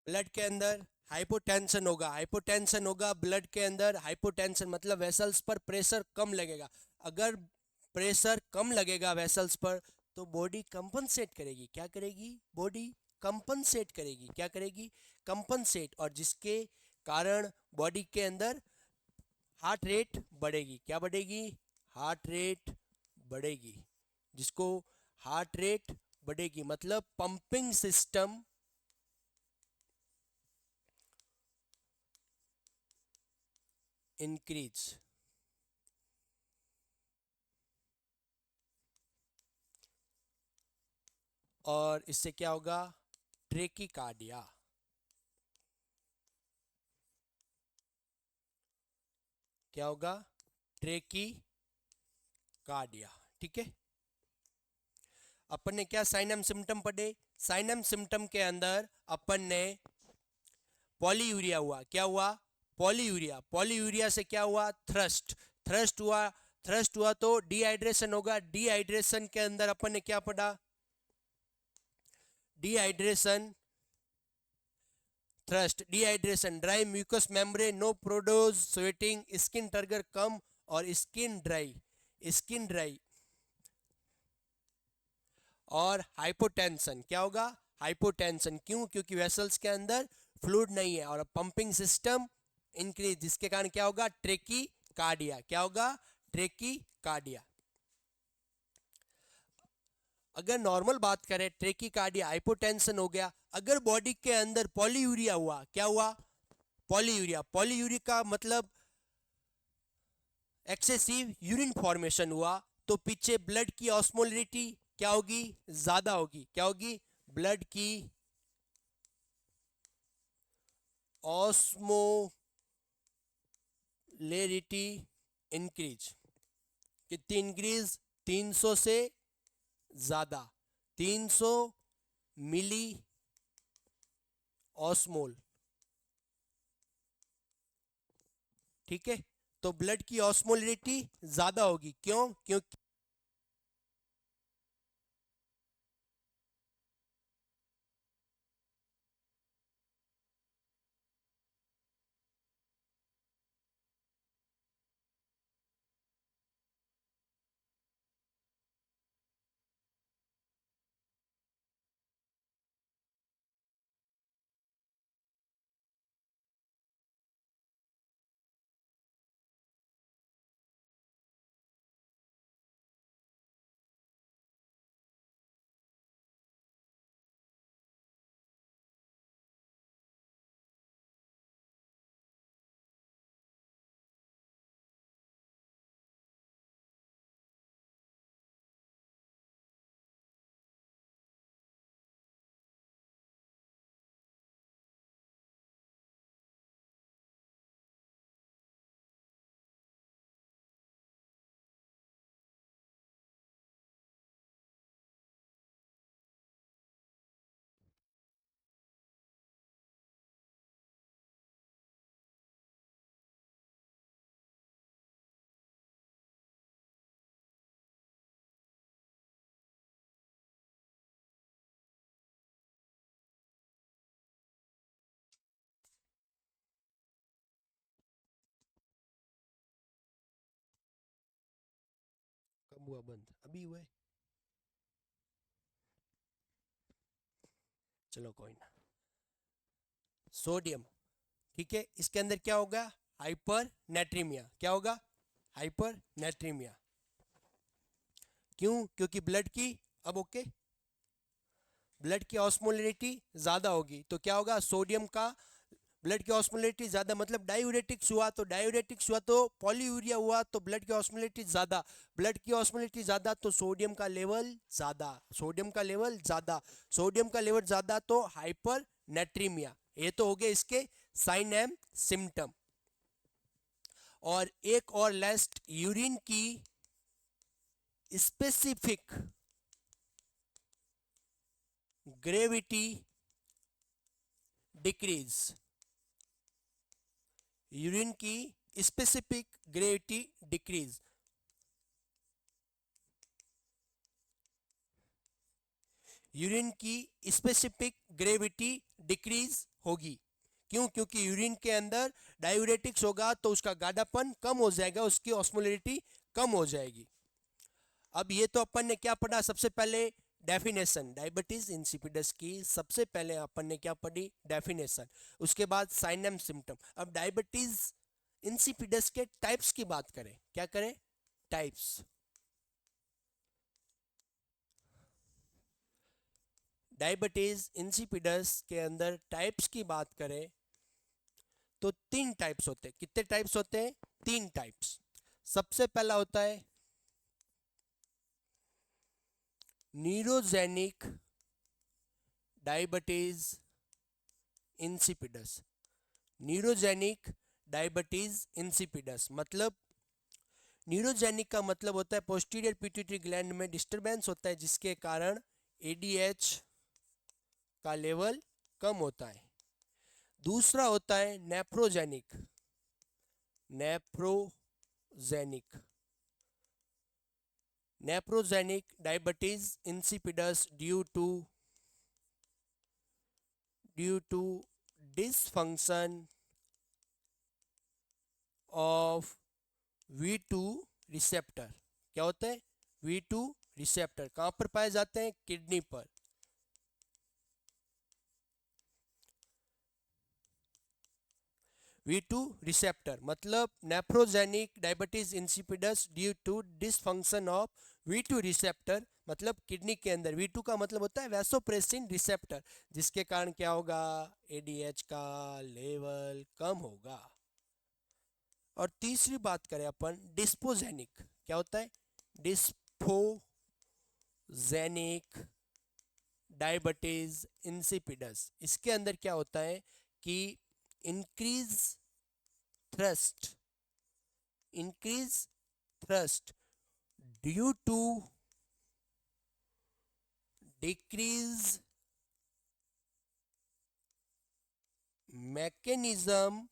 ब्लड के अंदर हाइपोटेंशन होगा, हाइपोटेंशन होगा ब्लड के अंदर, हाइपोटेंशन मतलब वेसल्स पर प्रेशर कम लगेगा। अगर प्रेशर कम लगेगा वेसल्स पर तो बॉडी कंपनसेट करेगी। क्या करेगी? बॉडी कंपनसेट करेगी। क्या करेगी? कंपनसेट। और जिसके कारण बॉडी के अंदर हार्ट रेट बढ़ेगी। क्या बढ़ेगी? हार्ट रेट बढ़ेगी। जिसको हार्ट रेट बढ़ेगी मतलब पंपिंग सिस्टम इंक्रीज। और इससे क्या होगा? ट्रेकिकार्डिया। क्या होगा? ट्रेकिकार्डिया। ठीक है। अपन ने क्या साइन एंड सिम्टम पढ़े? साइन एंड सिम्टम के अंदर अपन ने पॉलीयूरिया हुआ। क्या हुआ? पॉलीयूरिया। पॉलीयूरिया से क्या हुआ? थ्रस्ट। थ्रस्ट हुआ। थ्रस्ट हुआ तो डिहाइड्रेशन होगा। डिहाइड्रेशन के अंदर अपन ने क्या पढ़ा? Dehydration, thirst, dehydration, dry mucous membrane, no produce, sweating, skin turgor कम और स्किन ड्राई। स्किन ड्राई और हाइपोटेंशन। क्या होगा? हाइपोटेंशन। क्यों? क्योंकि वेसल्स के अंदर फ्लूइड नहीं है और पंपिंग सिस्टम इंक्रीज, जिसके कारण क्या होगा? ट्रेकिकार्डिया। क्या होगा? ट्रेकिकार्डिया। अगर नॉर्मल बात करें, ट्रेकिकार्डिया हाइपोटेंशन हो गया। अगर बॉडी के अंदर पॉलीयूरिया हुआ, क्या हुआ? पॉलीयूरिया। पॉलीयूरिया का मतलब एक्सेसिव यूरिन फॉर्मेशन हुआ तो पीछे ब्लड की ऑस्मोलरिटी क्या होगी? ज्यादा होगी। क्या होगी? ब्लड की ऑस्मोलेरिटी इंक्रीज। कितनी इंक्रीज? 300 से ज्यादा। 300 मिली ऑस्मोल। ठीक है। तो ब्लड की ऑस्मोलरिटी ज्यादा होगी। क्यों? क्योंकि कब हुआ बंद? अभी हुआ है। चलो कोई ना। सोडियम। ठीक है। इसके अंदर क्या होगा? Hyper natraemia. क्या होगा? Hyper natraemia. क्यों? क्योंकि ब्लड की, अब ओके, ब्लड की ऑस्मोलरिटी ज्यादा होगी तो क्या होगा? सोडियम का ब्लड की ऑस्मोलरिटी ज्यादा मतलब डायूरेटिक्स हुआ। तो डायूरेटिक्स हुआ तो पॉलीयूरिया हुआ तो ब्लड की ऑस्मोलरिटी ज्यादा। ब्लड की ऑस्मोलरिटी ज्यादा तो सोडियम का लेवल ज्यादा। सोडियम का लेवल ज्यादा। सोडियम का लेवल ज्यादा तो हाइपर नेट्रीमिया। ये तो हो गए इसके साइन एंड सिम्टम। और एक और लास्ट, यूरिन की स्पेसिफिक ग्रेविटी डिक्रीज। यूरिन की स्पेसिफिक ग्रेविटी डिक्रीज। यूरिन की स्पेसिफिक ग्रेविटी डिक्रीज होगी। क्यों? क्योंकि यूरिन के अंदर डायूरेटिक्स होगा तो उसका गाढ़ापन कम हो जाएगा, उसकी ऑस्मोलरिटी कम हो जाएगी। अब ये तो अपन ने क्या पढ़ा? सबसे पहले डेफिनेशन, डायबिटीज इंसिपिडस की सबसे पहले अपन ने क्या पढ़ी? डेफिनेशन। उसके बाद साइन एंड सिम्टम। अब डायबिटीज इंसिपिडस के टाइप्स की बात करें। क्या करें? टाइप्स। डायबिटीज इंसिपिडस के अंदर टाइप्स की बात करें तो 3 टाइप्स होते हैं। कितने टाइप्स होते हैं? 3 टाइप्स। सबसे पहला होता है neurogenic diabetes insipidus. Neurogenic diabetes insipidus मतलब, न्यूरोजेनिक का मतलब होता है पोस्टीरियर पिट्यूटरी ग्लैंड में डिस्टरबेंस होता है जिसके कारण एडीएच का लेवल कम होता है। दूसरा होता है nephrogenic. Nephrogenic nephrogenic diabetes insipidus due to dysfunction of V2 receptor. क्या होता है? V2 रिसेप्टर कहाँ पर पाए जाते हैं? किडनी पर। V2 रिसेप्टर मतलब nephrogenic diabetes insipidus due to dysfunction of V2 receptor मतलब किडनी के अंदर V2 का मतलब होता है वैसोप्रेसिन रिसेप्टर, जिसके कारण क्या होगा? ADH का लेवल कम होगा। और तीसरी बात करें अपन डिस्पोजेनिक, क्या होता है? Dipsogenic diabetes insipidus. इसके अंदर क्या होता है कि increase thirst due to decrease mechanism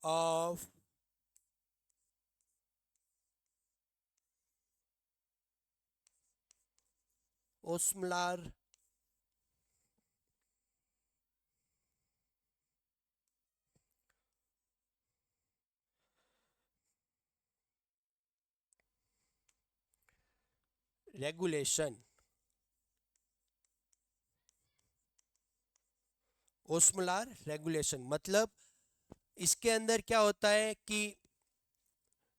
of osmolar regulation. Osmolar regulation मतलब इसके अंदर क्या होता है कि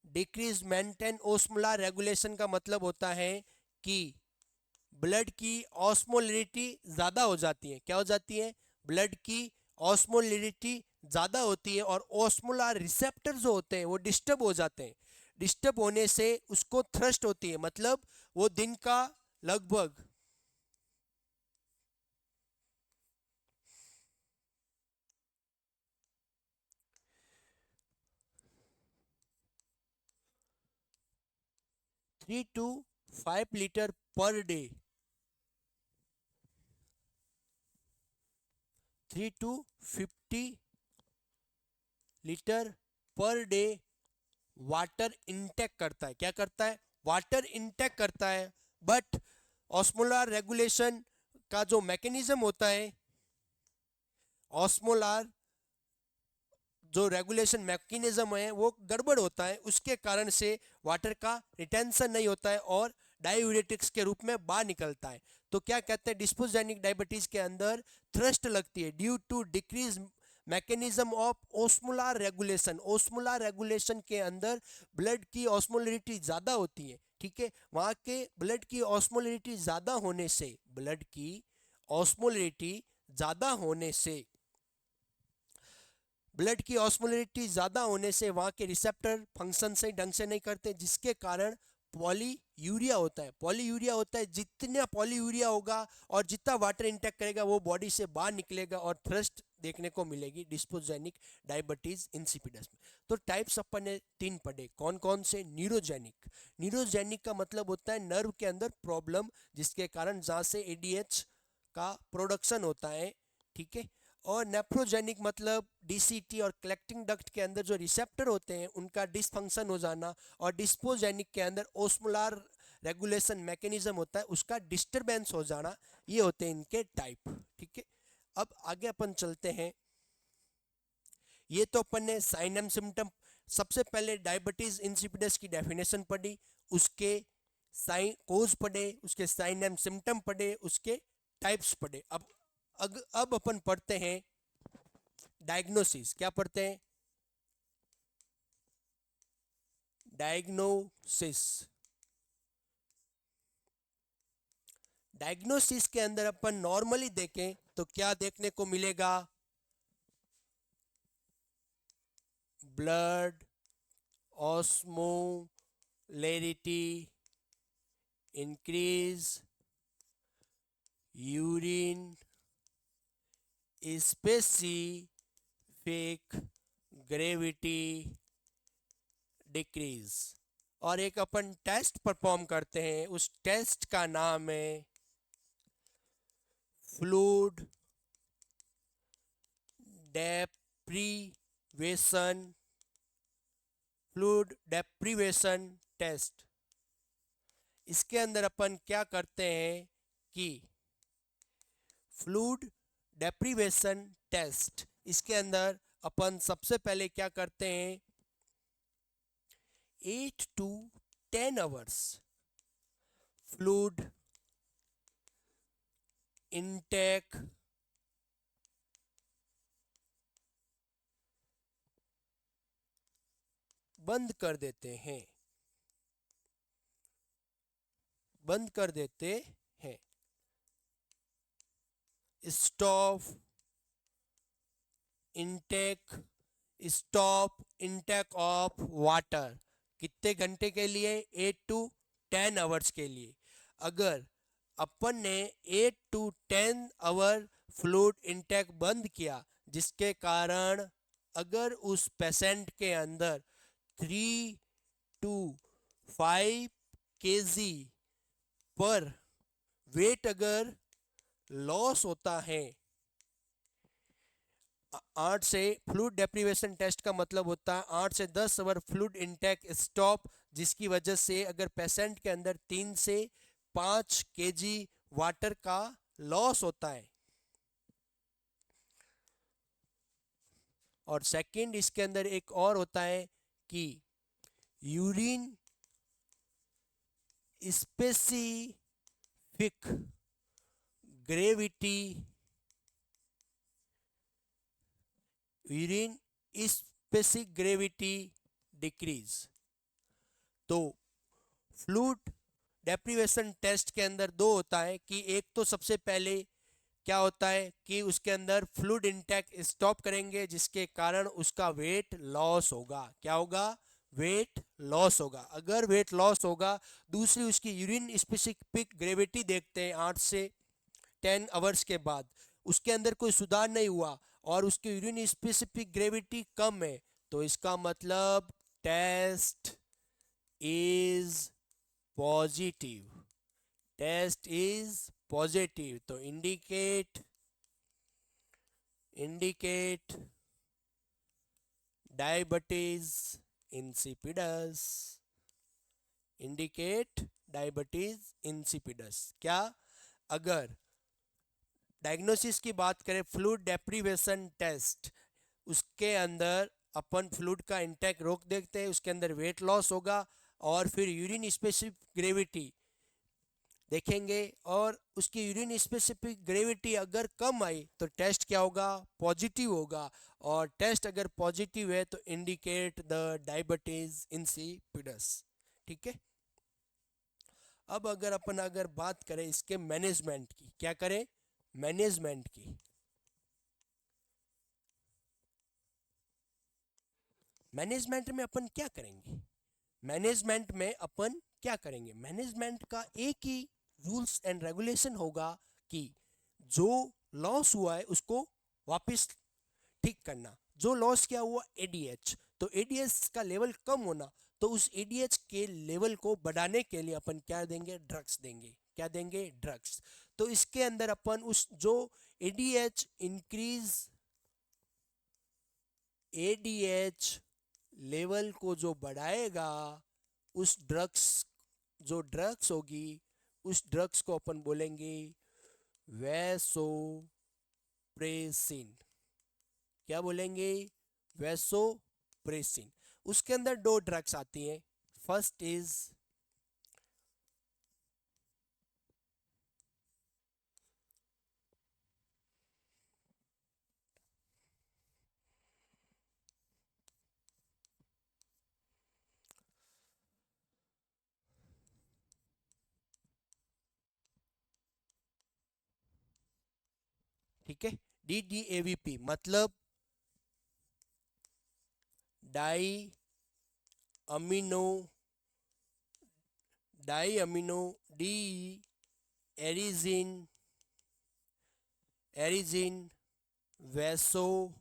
डिक्रीज मेंटेन ओस्मोलार रेगुलेशन का मतलब होता है कि ब्लड की ऑस्मोलरिटी ज़्यादा हो जाती है। क्या हो जाती है? ब्लड की ऑस्मोलरिटी ज़्यादा होती है और ऑस्मोलार रिसेप्टर जो होते हैं वो डिस्टर्ब हो जाते हैं। डिस्टर्ब होने से उसको थ्रस्ट होती है, मतलब वो दिन का लगभग 3 to 5 litre per day 3 to 50 litre per day water intake करता है। क्या करता है? वाटर इनटेक करता है। बट ऑस्मोलार रेगुलेशन का जो मैकेनिज्म होता है, ऑस्मोलार जो रेगुलेशन मैकेनिज्म है वो गड़बड़ होता है, उसके कारण से वाटर का रिटेंशन नहीं होता है और डायूरेटिक्स के रूप में बाहर निकलता है। तो क्या कहते हैं? डिस्पोजेनिक डायबिटीज के अंदर थ्रस्ट लगती है due to decrease mechanism of osmolar regulation. Osmolar regulation के अंदर ब्लड की ऑस्मोलरिटी ज़्यादा होती है, ठीक है। वहाँ के ब्लड की ऑस्मोलरिटी ज़्यादा होने से ब्लड की ऑस्मोलरिटी ज़्यादा होने से ब्लड की ऑस्मोलरिटी ज़्यादा होने से वहाँ के रिसेप्टर फंक्शन सही ढंग से नहीं करते, जिसके कारण पॉलीयूरिया होता है। पॉलीयूरिया होता है, जितना पॉलीयूरिया होगा और जितना वाटर इंटेक करेगा वो बॉडी से बाहर निकलेगा और थ्रस्ट देखने को मिलेगी डिस्पोजेनिक डायबिटीज इंसिपिडस में। तो टाइप्स अपन ने 3 पढ़े। कौन कौन से? न्यूरोजेनिक। न्यूरोजेनिक का मतलब होता है नर्व के अंदर प्रॉब्लम, जिसके कारण जहाँ से एडीएच का प्रोडक्शन होता है, ठीक है। और नेफ्रोजेनिक मतलब डीसीटी और कलेक्टिंग डक्ट के अंदर जो रिसेप्टर होते हैं उनका डिसफंक्शन हो जाना। और डिस्पोजेनिक के अंदर ओस्मोलार रेगुलेशन मैकेनिज्म होता है उसका डिस्टरबेंस हो जाना। ये होते हैं इनके टाइप, ठीक है। अब आगे अपन चलते हैं। ये तो अपन ने साइन एंड सिम्टम, सबसे पहले डायबिटीज इंसिपिडस की डेफिनेशन पढ़ी, उसके साइन कोज पढ़े, उसके साइन एंड सिम्टम पढ़े, उसके टाइप्स पढ़े। अब अपन पढ़ते हैं डायग्नोसिस। क्या पढ़ते हैं? डायग्नोसिस। डायग्नोसिस के अंदर अपन नॉर्मली देखें तो क्या देखने को मिलेगा? Blood osmolarity increase, urine specific gravity decrease. और एक अपन टेस्ट परफॉर्म करते हैं, उस टेस्ट का नाम है फ्लूइड डेप्रीवेशन टेस्ट। इसके अंदर अपन क्या करते हैं कि फ्लूइड डेप्रीवेशन टेस्ट, इसके अंदर अपन सबसे पहले क्या करते हैं, 8 to 10 आवर्स फ्लूइड इनटेक बंद कर देते हैं, स्टॉप इनटेक ऑफ वाटर। कितने घंटे के लिए? 8 to 10 आवर्स के लिए। अगर अपन ने 8 to 10 आवर फ्लूइड इनटेक बंद किया, जिसके कारण अगर उस पेशेंट के अंदर 3 to 5 kg पर वेट अगर लॉस होता है, 8 से फ्लूइड डेप्रीवेशन टेस्ट का मतलब होता है 8 से 10 आवर फ्लूइड इनटेक स्टॉप, जिसकी वजह से अगर पेशेंट के अंदर 3 से 5 kg वाटर का लॉस होता है। और सेकंड इसके अंदर एक और होता है कि यूरिन स्पेसिफिक ग्रेविटी डिक्रीज। तो फ्लूइड डेप्रीवेशन टेस्ट के अंदर दो होता है कि एक तो सबसे पहले क्या होता है कि उसके अंदर फ्लूइड इनटेक स्टॉप करेंगे, जिसके कारण उसका वेट लॉस होगा। क्या होगा? वेट लॉस होगा। अगर वेट लॉस होगा, दूसरी उसकी यूरिन स्पेसिफिक ग्रेविटी देखते हैं 8 से 10 आवर्स के बाद, उसके अंदर कोई सुधार नहीं हुआ और उसकी यूरिन स्पेसिफिक ग्रेविटी कम है, तो इसका मतलब टेस्ट इज पॉजिटिव। तो इंडिकेट डायबिटीज इंसिपिडस। क्या? अगर डायग्नोसिस की बात करें फ्लूइड डेप्रीवेशन टेस्ट, उसके अंदर अपन फ्लूइड का इंटेक रोक देखते हैं, उसके अंदर वेट लॉस होगा और फिर यूरिन स्पेसिफिक ग्रेविटी देखेंगे और उसकी यूरिन स्पेसिफिक ग्रेविटी अगर कम आई तो टेस्ट क्या होगा? पॉजिटिव होगा। और टेस्ट अगर पॉजिटिव है तो इंडिकेट द डायबिटीज इंसिपिडस। ठीक है। अब अगर बात करें इसके मैनेजमेंट की, क्या करें? मैनेजमेंट की। मैनेजमेंट में अपन क्या करेंगे? मैनेजमेंट का एक ही रूल्स एंड रेगुलेशन होगा कि जो लॉस हुआ है उसको वापस ठीक करना। जो लॉस क्या हुआ? एडीएच। तो एडीएच का लेवल कम होना, तो उस एडीएच के लेवल को बढ़ाने के लिए अपन क्या देंगे? ड्रग्स देंगे। क्या देंगे? ड्रग्स। तो इसके अंदर अपन उस जो एडीएच लेवल को जो बढ़ाएगा, उस ड्रग्स होगी, उस ड्रग्स को अपन बोलेंगे वैसोप्रेसिन। क्या बोलेंगे? वैसोप्रेसिन। उसके अंदर दो ड्रग्स आती हैं। फर्स्ट इज ठीक है, DDAVP मतलब di amino D arginine vasopressin.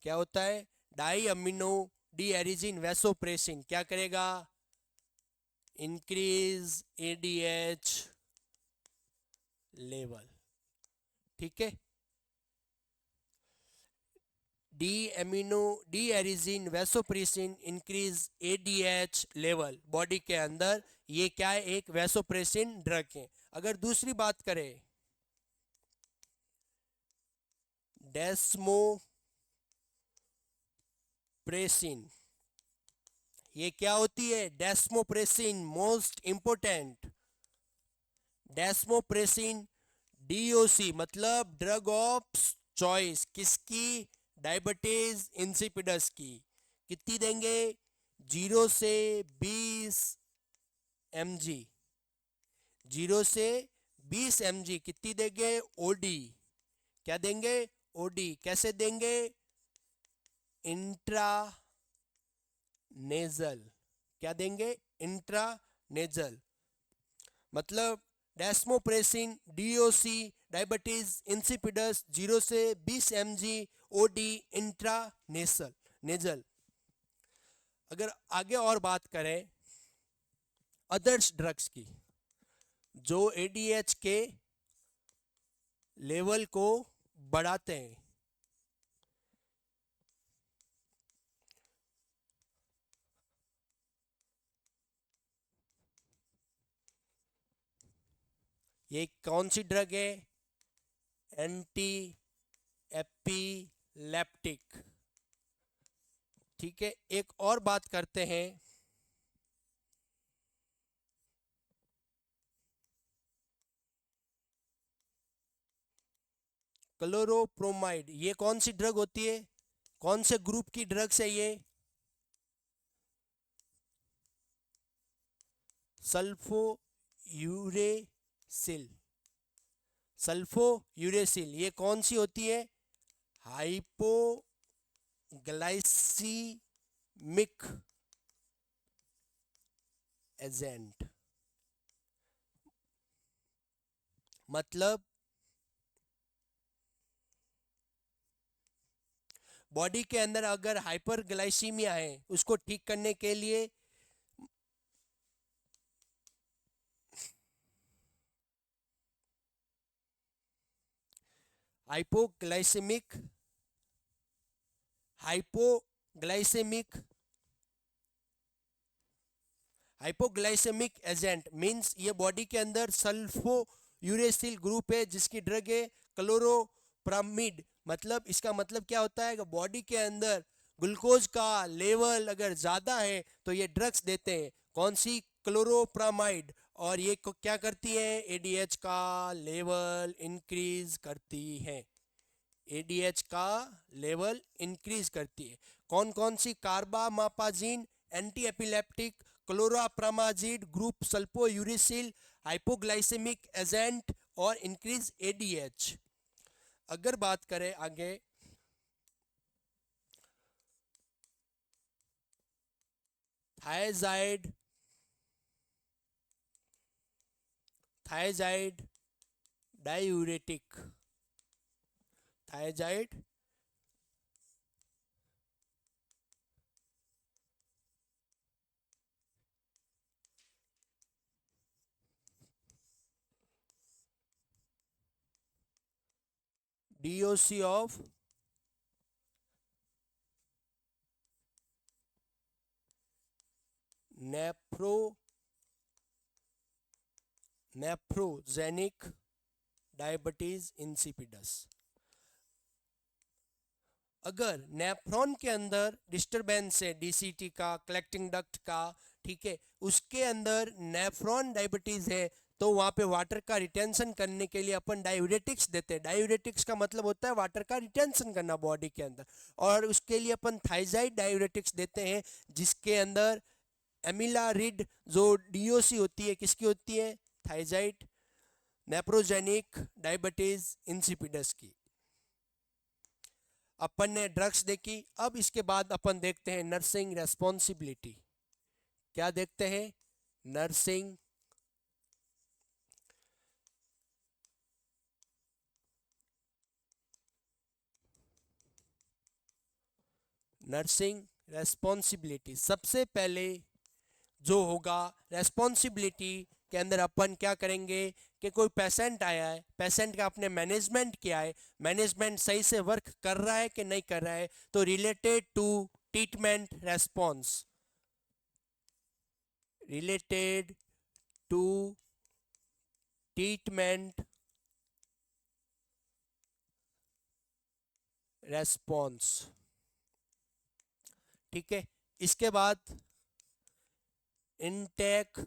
क्या होता है? Di amino D arginine vasopressin क्या करेगा? Increase ADH level. ठीक है, D arginine vasopressin increase ADH level body के अंदर। ये क्या है? एक वैसोप्रेसिन ड्रग है। अगर दूसरी बात करें डेस्मोप्रेसिन, ये क्या होती है? Desmopressin most important, desmopressin DOC मतलब ड्रग ऑफ चॉइस। किसकी? डायबिटीज इंसिपिडस की। कितनी देंगे? 0 से 20 mg, 0 से 20 mg कितनी देंगे? ओडी। क्या देंगे? ओडी। कैसे देंगे? Intra nasal. क्या देंगे? Intra nasal. मतलब डेस्मोप्रेसिन डीओसी डायबिटीज इंसिपिडस 0 से 20 mg ओडी इंट्रा नेजल। अगर आगे और बात करें अदर्स ड्रग्स की जो एडीएच के लेवल को बढ़ाते हैं, ये कौन सी ड्रग है? Anti epileptic. ठीक है, एक और बात करते हैं क्लोरोप्रोमाइड। ये कौन सी ड्रग होती है? कौन से ग्रुप की ड्रग्स है ये? सल्फोयूरेसिल। सल्फोयूरेसिल ये कौन सी होती है? Hypoglycaemic agent. मतलब बॉडी के अंदर अगर हाइपरग्लाइसीमिया है उसको ठीक करने के लिए hypoglycemic hypoglycemic hypoglycemic agent means ये बॉडी के अंदर सल्फोयूरेसिल ग्रुप है जिसकी ड्रग है क्लोरोप्रामिड। मतलब इसका मतलब क्या होता है कि बॉडी के अंदर ग्लूकोज का लेवल अगर ज़्यादा है तो ये ड्रग्स देते हैं। कौन सी? क्लोरोप्रामाइड। और ये क्या करती है? एडीएच का लेवल इंक्रीज करती है। एडीएच का लेवल इंक्रीज करती है। कौन कौन सी? Carbamazepine anti epileptic, chlorpropamide group, sulfonylurea, hypoglycaemic agent और इंक्रीज एडीएच। अगर बात करें आगे thiazide thiazide diuretic, thiazide DOC of nephrogenic diabetes insipidus. अगर नेफ्रॉन के अंदर डिस्टरबेंस है डीसीटी का, कलेक्टिंग डक्ट का, ठीक है, उसके अंदर नेफ्रॉन डायबिटीज है तो वहाँ पे वाटर का रिटेंशन करने के लिए अपन डायूरेटिक्स देते हैं। डायूरेटिक्स का मतलब होता है वाटर का रिटेंशन करना बॉडी के अंदर, और उसके लिए अपन थाइजाइड डायूरेटिक्स देते हैं जिसके अंदर एमिलारिड जो डीओसी होती है किसकी होती है? थाइजाइड नेफ्रोजेनिक डायबिटीज इंसिपिडस की। अपन ने ड्रग्स देखी। अब इसके बाद अपन देखते हैं नर्सिंग रेस्पॉन्सिबिलिटी। क्या देखते हैं? Nursing nursing responsibility. सबसे पहले जो होगा रेस्पॉन्सिबिलिटी के अंदर अपन क्या करेंगे कि कोई पेशेंट आया है, पेशेंट का अपने मैनेजमेंट किया है, मैनेजमेंट सही से वर्क कर रहा है कि नहीं कर रहा है, तो related to treatment response, related to treatment response. ठीक है, इसके बाद intake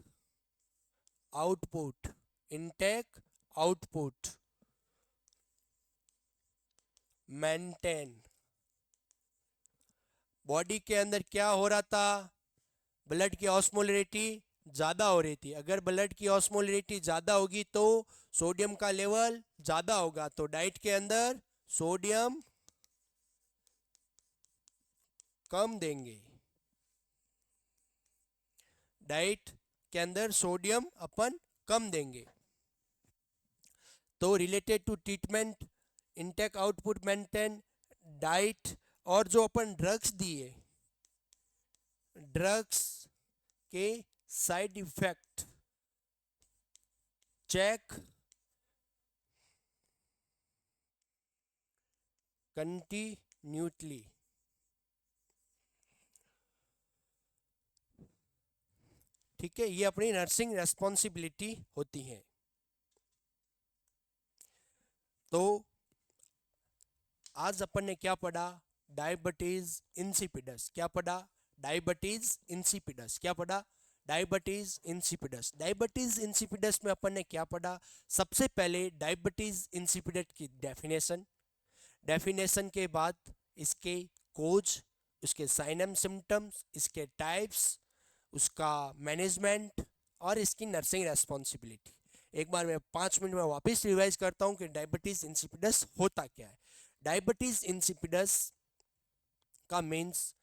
output, intake output maintain. Body के अंदर क्या हो रहा था? ब्लड की ऑस्मोलरिटी ज़्यादा हो रही थी। अगर ब्लड की ऑस्मोलरिटी ज़्यादा होगी तो सोडियम का लेवल ज़्यादा होगा, तो डाइट के अंदर सोडियम कम देंगे, डाइट के अंदर सोडियम अपन कम देंगे। तो related to treatment, intake output maintain, diet, और जो अपन ड्रग्स दिए, ड्रग्स के साइड इफेक्ट चेक कंटिन्यूटली। ठीक है, ये अपनी नर्सिंग रेस्पॉन्सिबिलिटी होती है। तो आज अपन ने क्या पढ़ा? Diabetes insipidus. क्या पढ़ा? Diabetes insipidus. क्या पढ़ा? Diabetes insipidus. डायबिटीज इंसिपिडस में अपन ने क्या पढ़ा? सबसे पहले डायबिटीज इंसिपिडस की डेफिनेशन, डेफिनेशन के बाद इसके कोज, उसके साइन एंड सिम्टम्स, इसके टाइप्स, उसका मैनेजमेंट और इसकी नर्सिंग रेस्पॉन्सिबिलिटी। एक बार मैं 5 मिनट में वापस रिवाइज करता हूँ कि डायबिटीज इंसिपिडस होता क्या है। डायबिटीज इंसिपिडस का मीन्स,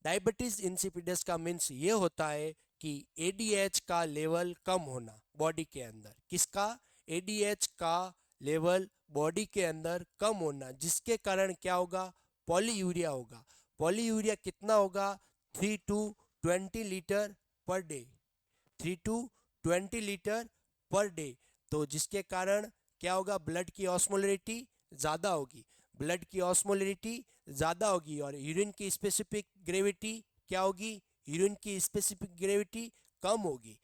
डायबिटीज इंसिपिडस का मीन्स ये होता है कि एडीएच का लेवल कम होना बॉडी के अंदर। किसका? एडीएच का लेवल बॉडी के अंदर कम होना, जिसके कारण क्या होगा? पॉलीयूरिया होगा। पॉलीयूरिया कितना होगा? 3 to 20 litre per day, 3 to 20 litre per day. तो जिसके कारण क्या होगा? ब्लड की ऑस्मोलरिटी ज़्यादा होगी, ब्लड की ऑस्मोलरिटी ज़्यादा होगी और यूरिन की स्पेसिफिक ग्रेविटी क्या होगी? यूरिन की स्पेसिफिक ग्रेविटी कम होगी।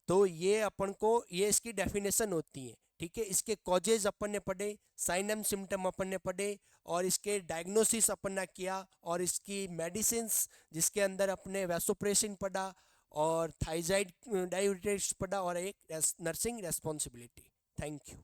तो ये अपन को, ये इसकी डेफिनेशन होती है। ठीक है, इसके कॉजेज अपन ने पढ़े, साइन एंड सिम्टम अपन ने पढ़े, और इसके डायग्नोसिस अपन ने किया, और इसकी मेडिसिन जिसके अंदर अपने वैसोप्रेसिन पढ़ा और थाइजाइड डायूरेटिक्स पढ़ा और एक नर्सिंग रेस्पॉन्सिबिलिटी। Thank you.